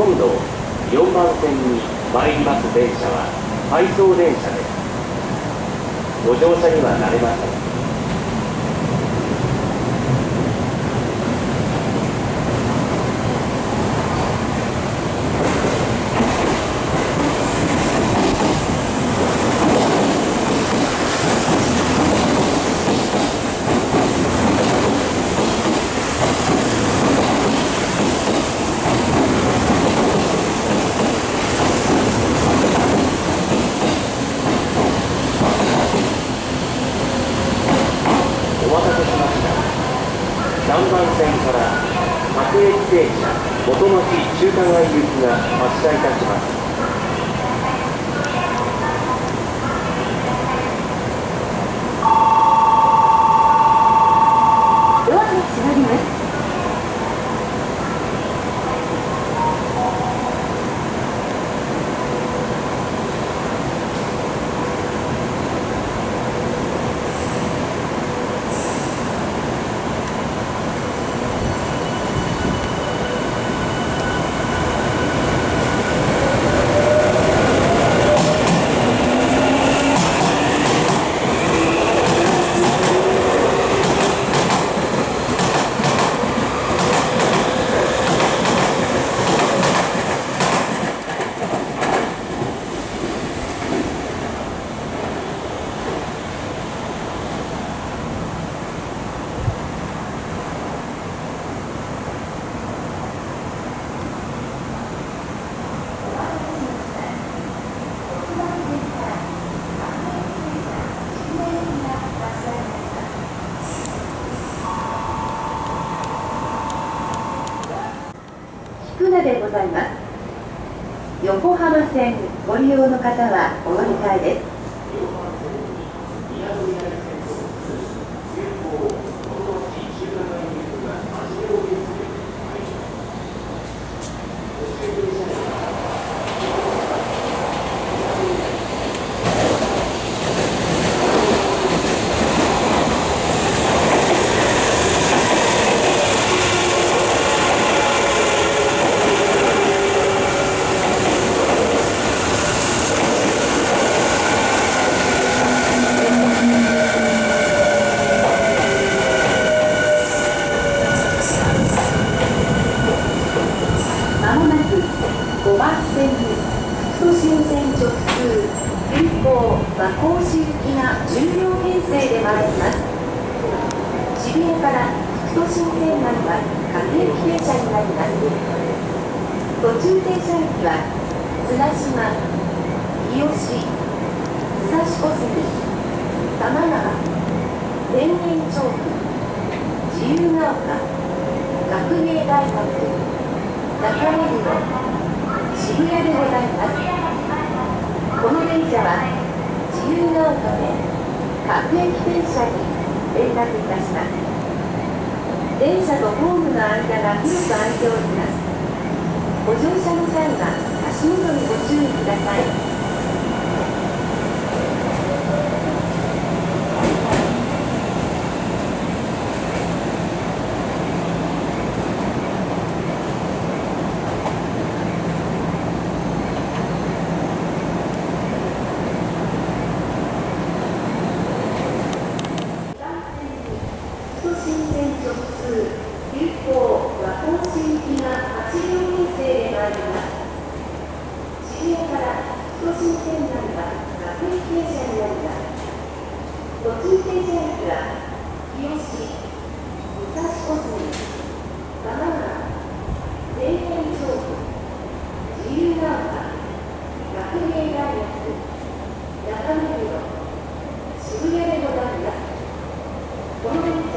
今度4番線に参ります電車は回送電車です。ご乗車にはなれません。3番線から各駅停車元町中華街行きが発車いたします。ドアが閉まります。菊名でございます。横浜線ご利用の方はお乗り換えです。5番線に副都心線直通急行和光市行きが10両編成で参ります。渋谷から副都心線内は各駅停車になります。途中停車駅は綱島、日吉、武蔵小杉、多摩川、田園調布、自由が丘、学芸大学、中目黒、渋谷でございます。この電車は自由が丘で各駅停車に連絡いたします。電車とホームの間が広く空いております。ご乗車の際は足元にご注意ください。途中停車駅は日吉、武蔵小杉、多摩川、田園調布、自由が丘、学芸大学、中目黒、渋谷でございます。この電車